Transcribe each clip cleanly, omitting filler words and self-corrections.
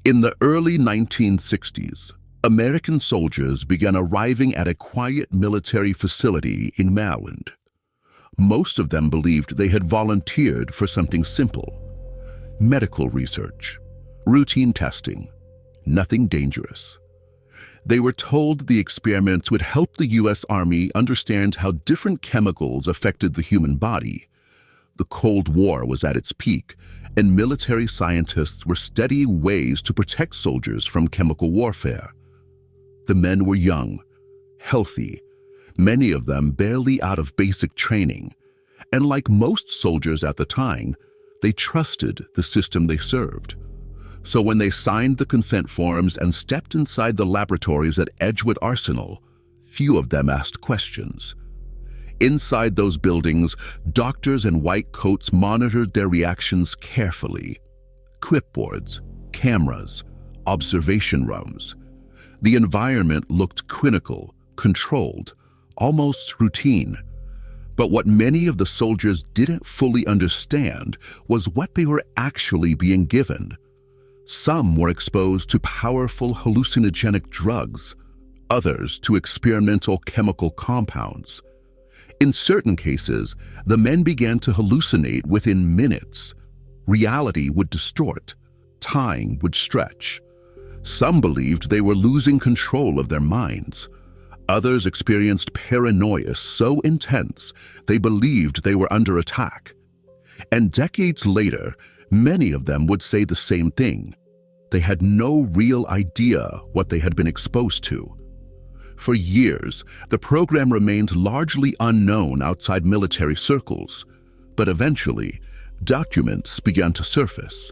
In the early 1960s, American soldiers began arriving at a quiet military facility in Maryland. Most of them believed they had volunteered for something simple: medical research, routine testing, nothing dangerous. They were told the experiments would help the U.S. Army understand how different chemicals affected the human body. The Cold War was at its peak, and military scientists were studying ways to protect soldiers from chemical warfare. The men were young, healthy, many of them barely out of basic training, and like most soldiers at the time, they trusted the system they served. So when they signed the consent forms and stepped inside the laboratories at Edgewood Arsenal, few of them asked questions. Inside those buildings, doctors in white coats monitored their reactions carefully. Clipboards, cameras, observation rooms. The environment looked clinical, controlled, almost routine. But what many of the soldiers didn't fully understand was what they were actually being given. Some were exposed to powerful hallucinogenic drugs, others to experimental chemical compounds. In certain cases, the men began to hallucinate within minutes. Reality would distort, time would stretch. Some believed they were losing control of their minds. Others experienced paranoia so intense they believed they were under attack. And decades later, many of them would say the same thing. They had no real idea what they had been exposed to. For years, the program remained largely unknown outside military circles, but eventually, documents began to surface,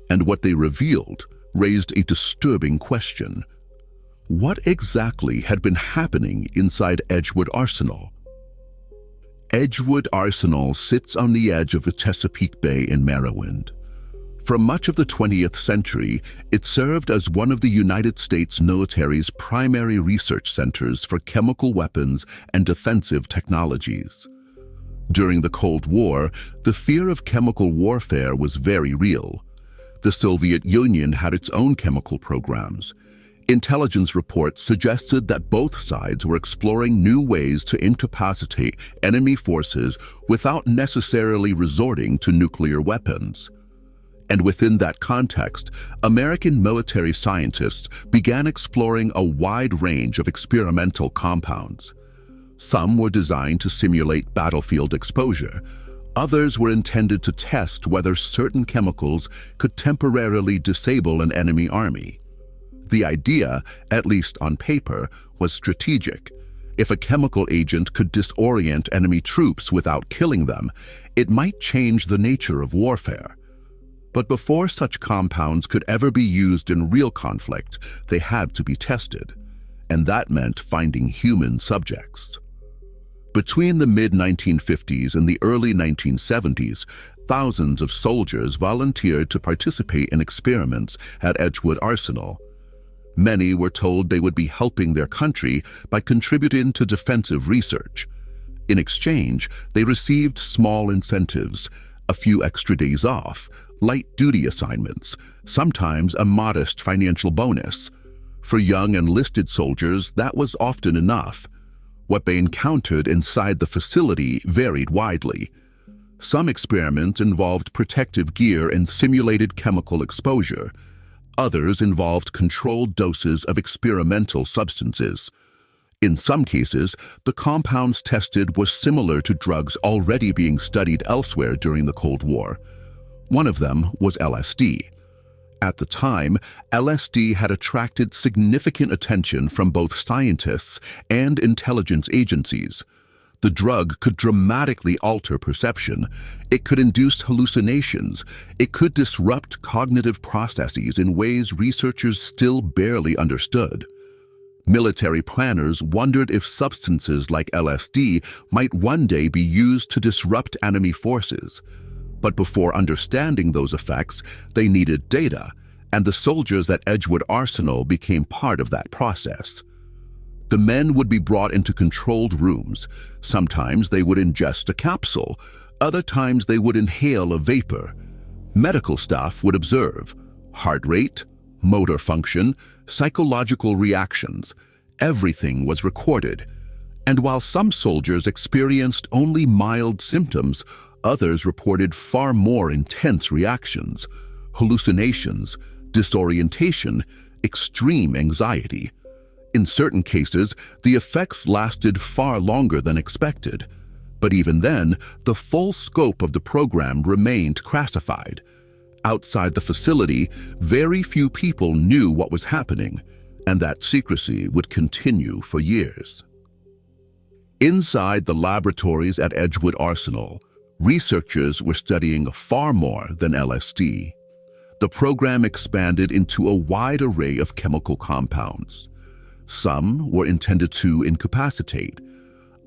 and what they revealed raised a disturbing question. What exactly had been happening inside Edgewood Arsenal? Edgewood Arsenal sits on the edge of the Chesapeake Bay in Maryland. For much of the 20th century, it served as one of the United States military's primary research centers for chemical weapons and defensive technologies. During the Cold War, the fear of chemical warfare was very real. The Soviet Union had its own chemical programs. Intelligence reports suggested that both sides were exploring new ways to incapacitate enemy forces without necessarily resorting to nuclear weapons. And within that context, American military scientists began exploring a wide range of experimental compounds. Some were designed to simulate battlefield exposure. Others were intended to test whether certain chemicals could temporarily disable an enemy army. The idea, at least on paper, was strategic. If a chemical agent could disorient enemy troops without killing them, it might change the nature of warfare. But before such compounds could ever be used in real conflict, they had to be tested, and that meant finding human subjects. Between the mid-1950s and the early 1970s, thousands of soldiers volunteered to participate in experiments at Edgewood Arsenal. Many were told they would be helping their country by contributing to defensive research. In exchange, they received small incentives, a few extra days off, light-duty assignments, sometimes a modest financial bonus. For young enlisted soldiers, that was often enough. What they encountered inside the facility varied widely. Some experiments involved protective gear and simulated chemical exposure. Others involved controlled doses of experimental substances. In some cases, the compounds tested were similar to drugs already being studied elsewhere during the Cold War. One of them was LSD. At the time, LSD had attracted significant attention from both scientists and intelligence agencies. The drug could dramatically alter perception. It could induce hallucinations. It could disrupt cognitive processes in ways researchers still barely understood. Military planners wondered if substances like LSD might one day be used to disrupt enemy forces. But before understanding those effects, they needed data, and the soldiers at Edgewood Arsenal became part of that process. The men would be brought into controlled rooms. Sometimes they would ingest a capsule. Other times they would inhale a vapor. Medical staff would observe heart rate, motor function, psychological reactions. Everything was recorded. And while some soldiers experienced only mild symptoms, others reported far more intense reactions: hallucinations, disorientation, extreme anxiety. In certain cases, the effects lasted far longer than expected. But even then, the full scope of the program remained classified. Outside the facility, very few people knew what was happening, and that secrecy would continue for years. Inside the laboratories at Edgewood Arsenal, researchers were studying far more than LSD. The program expanded into a wide array of chemical compounds. Some were intended to incapacitate.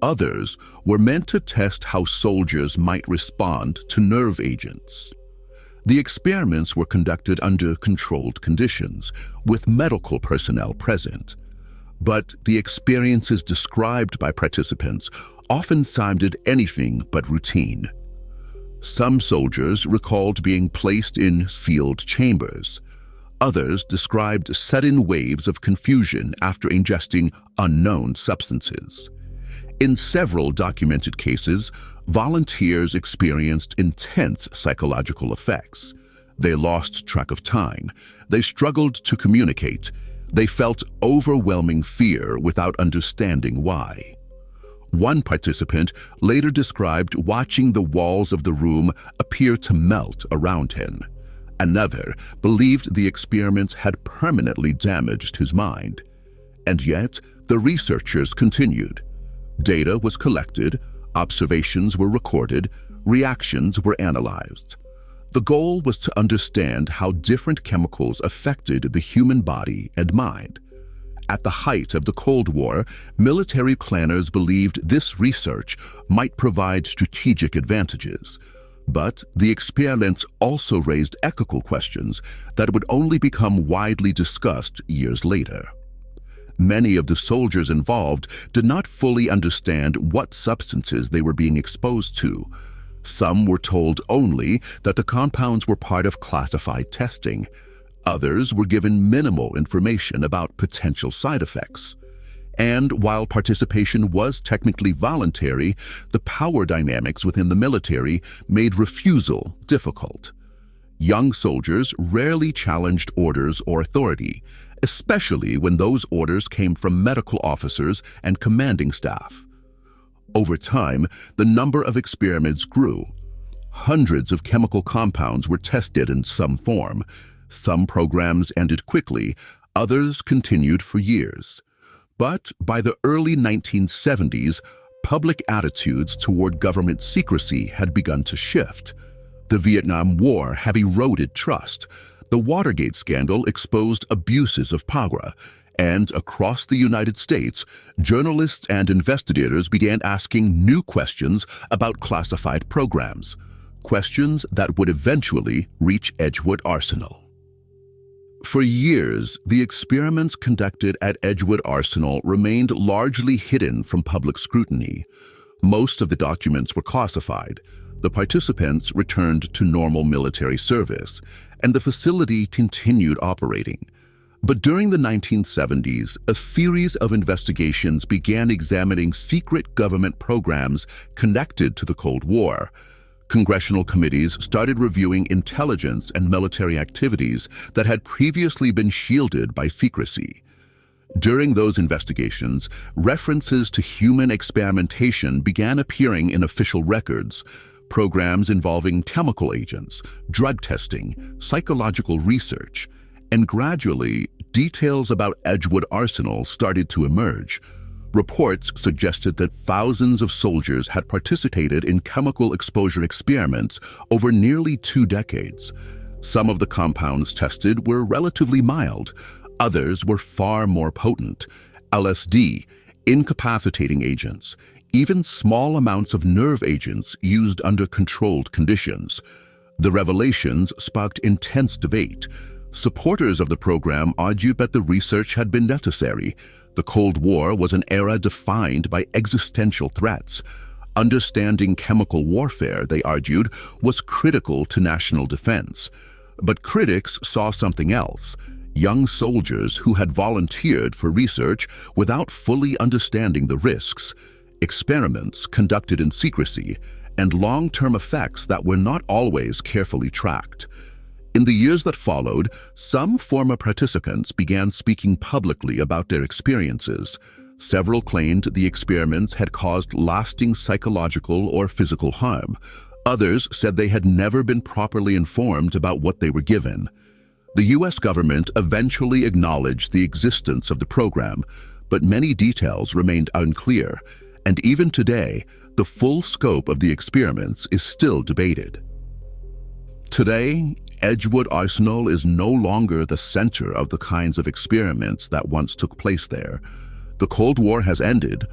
Others were meant to test how soldiers might respond to nerve agents. The experiments were conducted under controlled conditions, with medical personnel present. But the experiences described by participants often sounded anything but routine. Some soldiers recalled being placed in sealed chambers. Others described sudden waves of confusion after ingesting unknown substances. In several documented cases, volunteers experienced intense psychological effects. They lost track of time. They struggled to communicate. They felt overwhelming fear without understanding why. One participant later described watching the walls of the room appear to melt around him. Another believed the experiment had permanently damaged his mind. And yet, the researchers continued. Data was collected, observations were recorded, reactions were analyzed. The goal was to understand how different chemicals affected the human body and mind. At the height of the Cold War, military planners believed this research might provide strategic advantages. But the experiments also raised ethical questions that would only become widely discussed years later. Many of the soldiers involved did not fully understand what substances they were being exposed to. Some were told only that the compounds were part of classified testing. Others were given minimal information about potential side effects. And while participation was technically voluntary, the power dynamics within the military made refusal difficult. Young soldiers rarely challenged orders or authority, especially when those orders came from medical officers and commanding staff. Over time, the number of experiments grew. Hundreds of chemical compounds were tested in some form. Some programs ended quickly, others continued for years. But by the early 1970s, public attitudes toward government secrecy had begun to shift. The Vietnam War had eroded trust. The Watergate scandal exposed abuses of power, and across the United States, journalists and investigators began asking new questions about classified programs, questions that would eventually reach Edgewood Arsenal. For years, the experiments conducted at Edgewood Arsenal remained largely hidden from public scrutiny. Most of the documents were classified. The participants returned to normal military service, and the facility continued operating. But during the 1970s, a series of investigations began examining secret government programs connected to the Cold War. Congressional committees started reviewing intelligence and military activities that had previously been shielded by secrecy. During those investigations, references to human experimentation began appearing in official records. Programs involving chemical agents, drug testing, psychological research, and gradually, details about Edgewood Arsenal started to emerge. Reports suggested that thousands of soldiers had participated in chemical exposure experiments over nearly 2 decades. Some of the compounds tested were relatively mild. Others were far more potent. LSD, incapacitating agents, even small amounts of nerve agents used under controlled conditions. The revelations sparked intense debate. Supporters of the program argued that the research had been necessary. The Cold War was an era defined by existential threats. Understanding chemical warfare, they argued, was critical to national defense. But critics saw something else. young soldiers who had volunteered for research without fully understanding the risks, experiments conducted in secrecy, and long-term effects that were not always carefully tracked. In the years that followed, some former participants began speaking publicly about their experiences. Several claimed the experiments had caused lasting psychological or physical harm. Others said they had never been properly informed about what they were given. The U.S. government eventually acknowledged the existence of the program, but many details remained unclear, and even today, the full scope of the experiments is still debated. Today, Edgewood Arsenal is no longer the center of the kinds of experiments that once took place there. The Cold War has ended.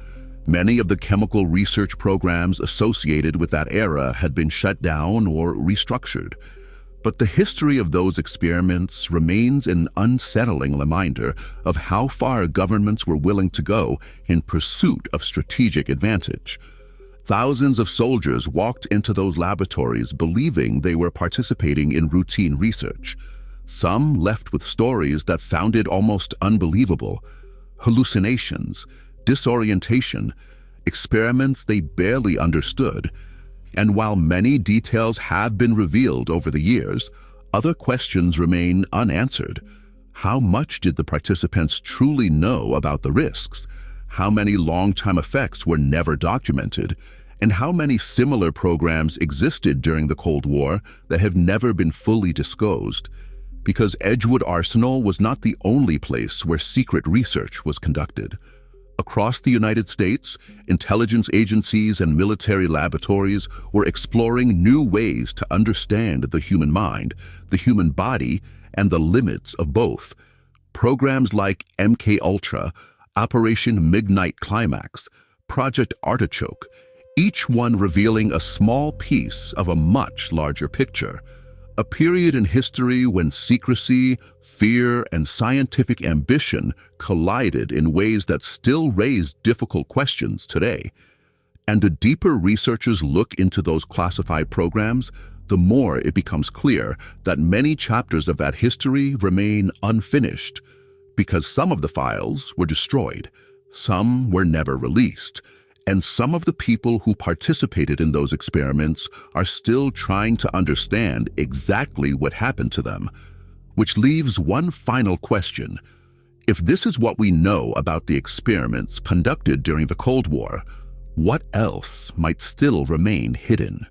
Many of the chemical research programs associated with that era had been shut down or restructured. But the history of those experiments remains an unsettling reminder of how far governments were willing to go in pursuit of strategic advantage. Thousands of soldiers walked into those laboratories believing they were participating in routine research. Some left with stories that sounded almost unbelievable: hallucinations, disorientation, experiments they barely understood. And while many details have been revealed over the years, other questions remain unanswered. How much did the participants truly know about the risks? How many long-time effects were never documented? And how many similar programs existed during the Cold War that have never been fully disclosed? Because Edgewood Arsenal was not the only place where secret research was conducted. Across the United States, intelligence agencies and military laboratories were exploring new ways to understand the human mind, the human body, and the limits of both. Programs like MK-Ultra, Operation Midnight Climax, Project Artichoke, each one revealing a small piece of a much larger picture. A period in history when secrecy, fear, and scientific ambition collided in ways that still raise difficult questions today. And the deeper researchers look into those classified programs, the more it becomes clear that many chapters of that history remain unfinished, because some of the files were destroyed, some were never released, and some of the people who participated in those experiments are still trying to understand exactly what happened to them. Which leaves one final question. If this is what we know about the experiments conducted during the Cold War, what else might still remain hidden?